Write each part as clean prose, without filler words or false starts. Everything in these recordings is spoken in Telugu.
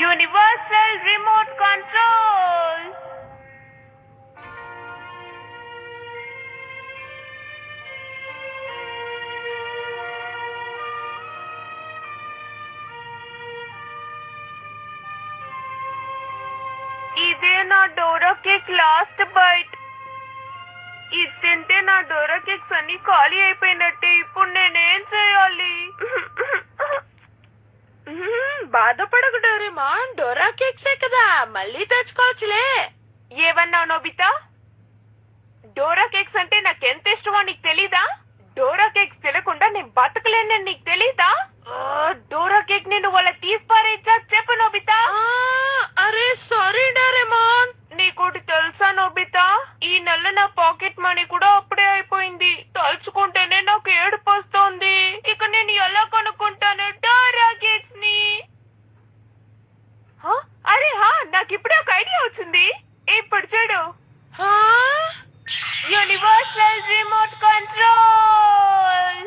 Universal remote control. ఇదే నా డోరా కేక్ లాస్ట్ బైట్. ఇది తింటే నా డోరా కేక్స్ అన్ని ఖాళీ అయిపోయినట్టే. ఇప్పుడు నేనేం చేయాలి? బాధపడకు డోరేమాన్, డోరా కేక్సే కదా, మళ్ళీ తెచ్చుకోవచ్చులే. ఏమన్నావు నోబితా? డోరా కేక్స్ అంటే నాకెంత ఇష్టమో నీకు తెలీదా? డోరా కేక్స్ తినకుండా నేను బతకలేనని నీకు తెలీదా? డోరా కేక్ నేను వాళ్ళకి తీసి పారేచ్చా? చెప్పు నోబితా. అరే సారీ డోరేమాన్. నీకోటి తెలుసా నోబితా? ఈ నెల నా పాకెట్ మనీ కూడా అప్పుడే అయిపోయింది. తలుచుకుంటేనే నాకు ఏడుపు వస్తోంది. ఇక నేను ఎలా కనుక్కుంటాను డోరా కేక్స్ ని? అరే నాకు ఇప్పుడే ఒక ఐడియా వచ్చింది. ఇప్పుడు చూడు, యూనివర్సల్ రిమోట్ కంట్రోల్.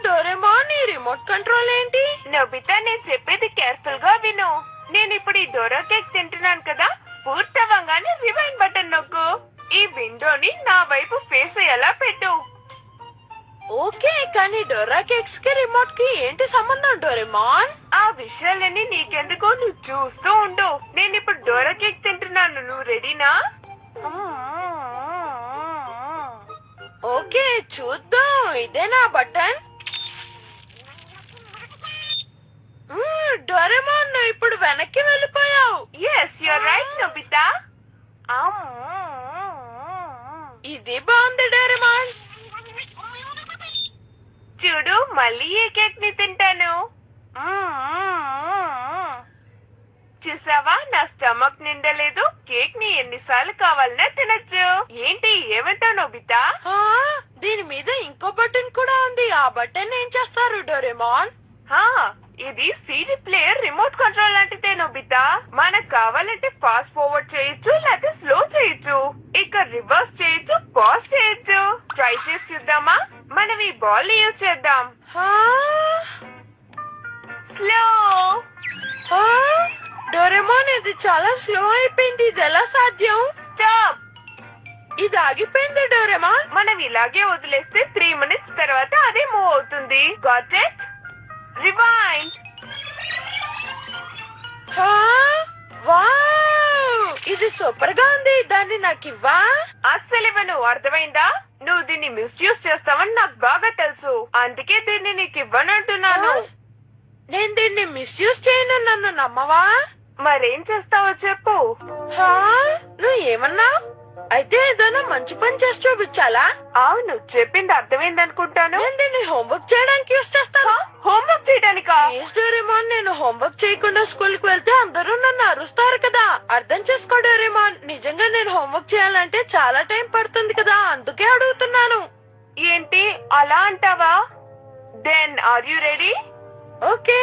డోరేమాన్, ఈ రిమోట్ కంట్రోల్ ఏంటి? నోబితా, నేను చెప్పేది కేర్ఫుల్ గా విను. నేను ఇప్పుడు ఈ డోరా కేక్ తింటున్నాను కదా, పూర్తవ్వగానే రివైండ్ బటన్ నొక్కు. ఈ విండోని నా వైపు ఫేస్ అయ్యేలా పెట్టు. ఓకే, కానీ డోరా కేక్స్ కి రిమోట్ కి ఏంటి సంబంధం డోరేమాన్? ఆ విషయాలన్నీ నీకెందుకో, నువ్వు చూస్తూ ఉండు. నేను ఇప్పుడు డోరా కేక్ తింటున్నాను. నువ్వు రెడీనా? ఓకే, చూద్దాం. ఇదేనా బటన్? డోరేమాన్, నువ్వు ఇప్పుడు వెనక్కి వెళ్ళిపోయావు. Yes, you're right Nobita. ఇది బాగుంది డోరేమాన్. చూడు, మళ్ళీ ఈ కేక్ ని తింటాను. చూసావా, నా స్టమక్ నిండలేదు. కేక్ ని ఎన్నిసార్లు కావాలన్నా తినచ్చు. ఏంటి, ఏమంటావు నోబితా? దీని మీద ఇంకో బటన్ కూడా ఉంది. ఆ బటన్ ఏం చేస్తారు డోరేమాన్? ఇది సీడీ ప్లేయర్ రిమోట్ కంట్రోల్ లాంటిదే నోబితా. మనకు కావాలంటే ఫాస్ట్ ఫార్వర్డ్ చేయొచ్చు, లేకపోతే స్లో చేయొచ్చు. ఇక రివర్స్ చేయొచ్చు, పాజ్ చేయొచ్చు. ట్రై చేసి చూద్దామా? మనం ఈ బాల్ ని యూజ్ చేద్దాం. స్లో. డోరేమాన్, ఇది చాలా స్లో అయిపోయింది. ఇది ఎలా సాధ్యం? స్టాప్. ఇది ఆగిపోయింది డోరేమాన్. మనం ఇలాగే వదిలేస్తే 3 minutes తర్వాత అదే మూవ్ అవుతుంది. Got it? రివైండ్. వావ్, ఇది సూపర్ గా ఉంది. దాన్ని నాకు ఇవ్వా? అస్సలు ఇవ్వను. అర్థమైందా? నువ్వు దీన్ని మిస్యూజ్ చేస్తావని నాకు బాగా తెలుసు. అందుకే దీన్ని నీకు ఇవ్వనంటున్నాను. నేను దీన్ని మిస్యూజ్ చేయను, నన్ను నమ్మవా? మరేం చేస్తావో చెప్పు. నువ్వు ఏమన్నావు? అయితే ఏదైనా మంచి పని చేసి చూపించాలా? అవును, చెప్పింది అర్థమైంది అనుకుంటాను. నేను దీన్ని హోంవర్క్ చేయడానికి యూస్ చేస్తాను. హోంవర్క్ చేయడానికా? డోరేమాన్, నేను హోంవర్క్ చేయకుండా స్కూల్ కి వెళ్తే అందరూ నన్ను అరుస్తారు కదా. అర్థం చేసుకో డోరేమాన్, నిజంగా నేను హోంవర్క్ చేయాలంటే చాలా టైం పడుతుంది కదా, అందుకే అడుగుతున్నాను. ఏంటి అలా అంటావా? Then are you ready? Okay.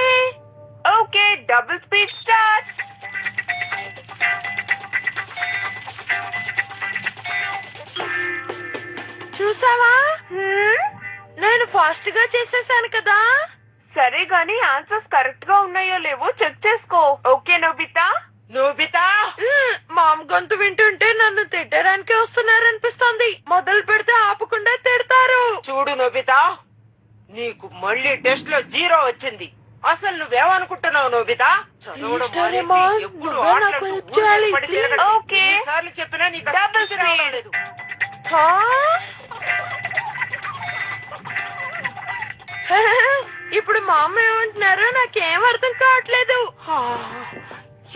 Okay, double speed start. చూసావా, నేను ఫాస్ట్ గా చేసేసాను కదా. సరే గాని ఆన్సర్స్ కరెక్ట్ గా ఉన్నాయో లేవో చెక్ చేసుకో. Okay Nobita? నోబితా, మామ్ గొంతు వింటుంటే నన్ను తిట్టడానికి వస్తున్నారనిపిస్తోంది. మొదలు పెడితే ఆపకుండా తిడతారు. చూడు నోబితా, నీకు మళ్ళీ టెస్ట్ లో 0 వచ్చింది. అసలు నువ్వేమనుకుంటున్నావు నోబితా? చెప్పినా నీకు లేదు. ఇప్పుడు మా అమ్మ ఏమంటున్నారో నాకేం అర్థం కావట్లేదు.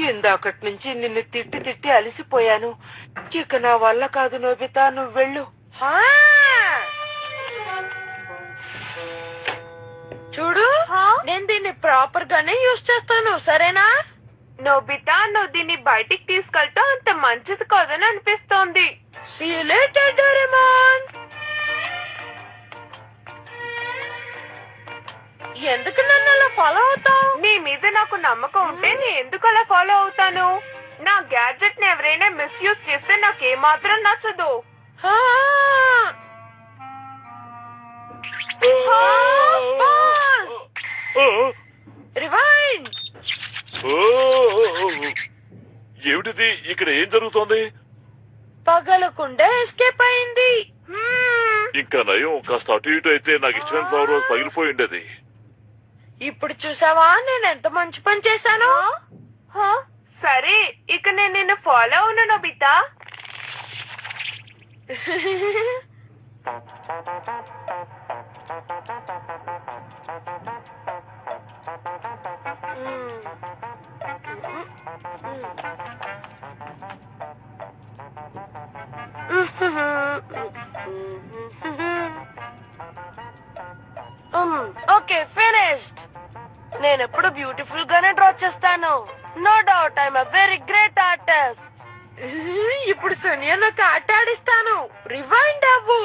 ఇందాకటి నుంచి నిన్ను తిట్టి తిట్టి అలసిపోయాను. ఇక నా వల్ల కాదు నోబితా, నువ్వు వెళ్ళు. చూడు, నేను దీన్ని ప్రాపర్ గానే యూజ్ చేస్తాను, సరేనా? నోబితా, నువ్వు దీన్ని బయటికి తీసుకెళ్తావు అంత మంచిది కాదని అనిపిస్తోంది. See you later, Doraemon. ఎందుకు నన్ను అలా ఫాలో అవుతావు? నీ మీద నాకు నమ్మకం ఉంటే నేను ఎందుకు అలా ఫాలో అవుతాను? నా గ్యాడ్జెట్ ని ఎవరైనా మిస్యూజ్ చేస్తే నాకేమాత్రం నచ్చదు. Rewind. ఏమిటిది? ఇక్కడ ఏం జరుగుతోంది? పగలకుండా ఎస్కేప్ అయింది. ఇంకా నయం, కాస్త అటు ఇటు అయితే నాకు ఇష్టమైన ఫ్లవర్ రోజ్ పగిలిపోయి ఉండేది. ఇప్పుడు చూసావా నేను ఎంత మంచి పని చేశాను. సరే, ఇక నేను నిన్ను ఫాలో అవును నోబితా. Okay, finished. నేను ఎప్పుడు బ్యూటిఫుల్ గానే డ్రా చేస్తాను. No doubt I'm a very great artist. ఇప్పుడు సోనియా నాకు ఆట ఆడిస్తాను. రివైండ్ అవ్వు.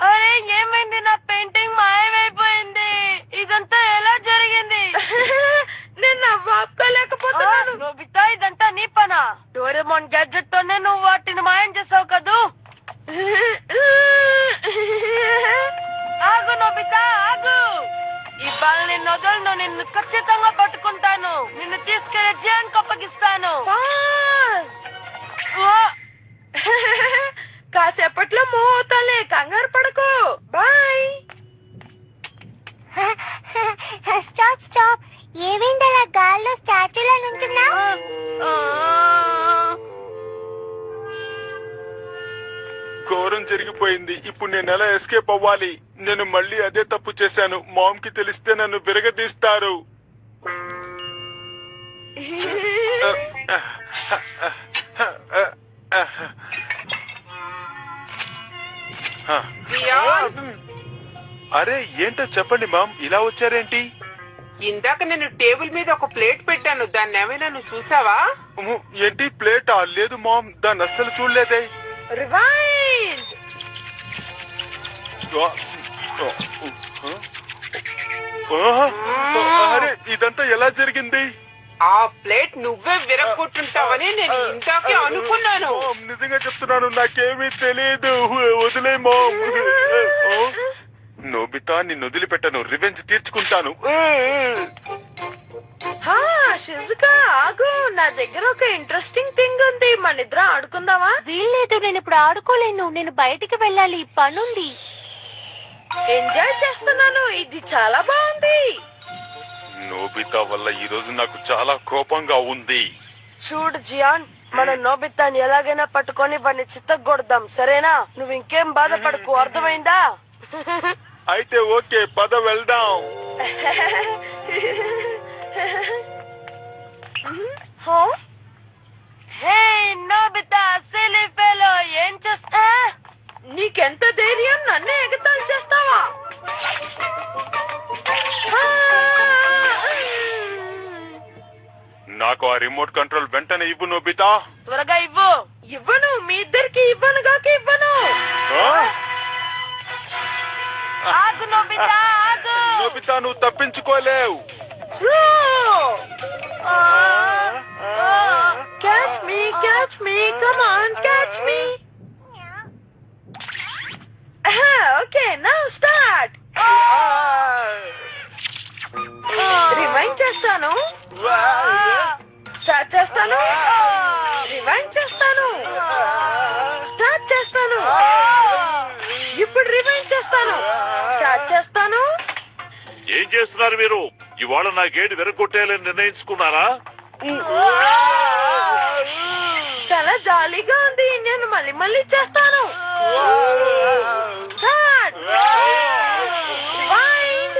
అరే ఏమైంది? నా పెయింటింగ్ మాయమైపోయింది. ఇదంతా ఎలా జరిగింది? నేను నవ్వాపుకోలేకపోతున్నాను. నోబితా, ఇదంతా నీ పనా? డోరేమోన్ గ్యాడ్జెట్ తోనే నువ్వు వాటిని మాయం చేసావు కదూ. ఆగు నోబితా, ఆగు. ఇవాళ నిన్ను వదలను. నిన్ను ఖచ్చితంగా పట్టుకుంటాను. నిన్ను తీసుకెళ్లి జియాన్ అప్పగిస్తాను. కాసేపట్లో మోతలే, కంగారు పడకు. బాయ్. Stop stop. ఏమైంది అలా గాల్లో స్టాచ్యూలా నుంచున్నా? ఘోరం జరిగిపోయింది. ఇప్పుడు నేను ఎలా ఎస్కేప్ అవ్వాలి? నేను మళ్ళీ అదే తప్పు చేశాను. మామ్ కి తెలిస్తే నన్ను విరగదీస్తారు. అరే ఏంటో చెప్పండి మామ్, ఇలా వచ్చారేంటి? ఇందాక నేను టేబుల్ మీద ఒక ప్లేట్ పెట్టాను. దాన్ని ఏమైనా నువ్వు చూసావా? ఏంటి ప్లేటా? లేదు మామ్, దాన్ని అస్సలు చూడలేదే. రివైండ్. అరే ఇదంతా ఎలా జరిగింది? ఆ ప్లేట్ నువ్వే విరగొట్టుంటావని నేను ఇందాకే అనుకున్నాను. నిజంగా చెప్తున్నాను, నాకేమీ తెలియదు. వదిలే మామ్. నోబితా, నిన్ను వదిలిపెట్టను. రివెంజ్ తీర్చుకుంటాను. షిజుకా, ఆగు. నా దగ్గర ఒక ఇంట్రెస్టింగ్ థింగ్ ఉంది. మన ఇద్దరం ఆడుకుందామా? వీల్లేదు, నేను ఇప్పుడు ఆడుకోలేను. నేను బయటికి వెళ్ళాలి, పనుంది. ఎంజాయ్ చేస్తున్నాను. ఇది చాలా బాగుంది. నోబితా వల్ల ఈ రోజు నాకు చాలా కోపంగా ఉంది. చూడు జియాన్, మనం నోబితాని ఎలాగైనా పట్టుకొని వాడిని చిత్తగొడదాం, సరేనా? నువ్వు ఇంకేం బాధపడకు, అర్థమైందా? అయితే ఓకే, పద వెళ్దాం. హే నోబితా, సిల్లీ ఫెలో, ఏం చేస్తా? నీకెంత ధైర్యం? నన్నే ఎగతాళి చేస్తావా? నాకు ఆ రిమోట్ కంట్రోల్ వెంటనే ఇవ్వు నోబితా. త్వరగా ఇవ్వు. ఇవ్వను, మీ ఇద్దరికి ఇవ్వను గాక ఇవ్వను. ఆగు నోబితా, ఆగు. నోబితా, నువ్వు తప్పించుకోలేవు. Catch me, catch me, come on, catch me. Okay, now start. Remind చేస్తాను. స్టార్ట్ చేస్తాను. రిమైండ్ చేస్తాను. స్టార్ట్ చేస్తాను. ఇప్పుడు రిమైండ్ చేస్తాను. స్టార్ట్ చేస్తాను. ఏం చేస్తున్నారు మీరు? ఇవాళ నా గేట్ విరగొట్టేయాలని నిర్ణయించుకున్నారా? చాలా జాలీగా ఉంది. నేను మళ్ళీ మళ్ళీ చేస్తాను. స్టార్ట్. రివైండ్.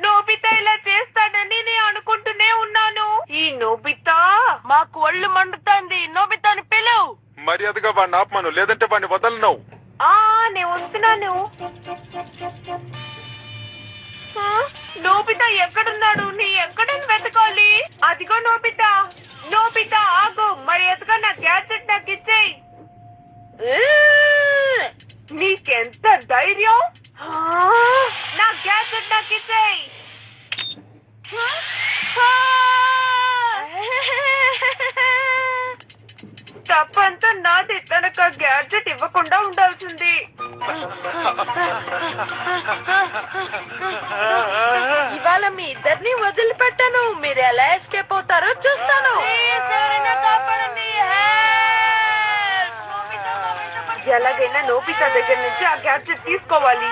నోబితా ఇలా చేస్తాడని నేను అనుకుంటూనే ఉన్నాను. ఈ నోబితా మాకు ఒళ్ళు మండుతాంది. నోబితాని పిలువు. మర్యాదగా వాడిని ఆపమను, లేదంటే వాడిని వదలను. నేను వస్తున్నాను. నోబితా ఎక్కడున్నాడు? నీ ఎక్కడని వెతకాలి? అదిగో నోబితా. నోబితా ఆగు, మర్యాదగా నా గ్యాడ్జెట్ నాకు ఇచ్చేయి. నీకెంత ధైర్యం? నా గ్యాడ్జెట్ నాకు ఇచ్చేయి. తప్పంతా నాది. తనకు ఆ గ్యాడ్జెట్ ఇవ్వకుండా ఉండాల్సింది. ఇవాళ మీ ఇద్దరిని వదిలిపెట్టాను. మీరు ఎలా ఎస్కేప్ అవుతారో చూస్తాను. ఎలాగైనా నోబితా దగ్గర నుంచి ఆ గ్యాడ్జెట్ తీసుకోవాలి.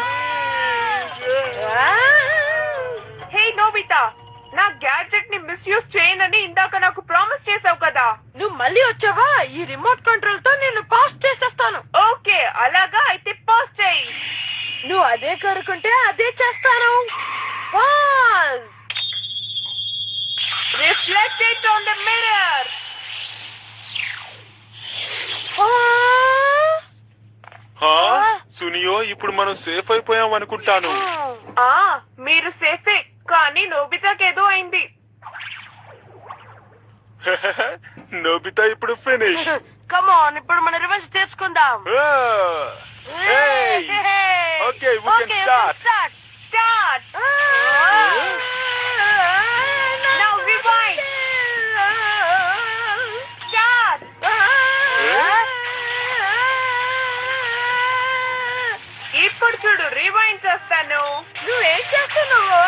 హే నోబితా, నా గ్యాడ్జెట్ ని మిస్యూజ్ చేయనని ఇందాక నాకు ప్రామిస్ చేసావు కదా. నువ్వు మళ్ళీ వచ్చావా? ఈ రిమోట్ కంట్రోల్ తో నేను పాస్ చేసేస్తాను. ఓకే, అలాగా అయితే పాస్ చేయి. నువ్వు అదే కోరుకుంటే అదే చేస్తాను. Pass. Reflect it on the mirror. Suneo, ఇప్పుడు మనం సేఫ్ అయిపోయాం అనుకుంటాను. మీరు సేఫే, కానీ నోబితాకేదో అయింది. నోబితా ఇప్పుడు ఫినిష్. కమాన్, ఇప్పుడు మన రివెంజ్ తీసుకుందాం. Okay, we can start. Start. Now rewind. Start. ఇప్పుడు చూడు, రివైండ్ చేస్తాను. నువ్వేం చేస్తున్నావు?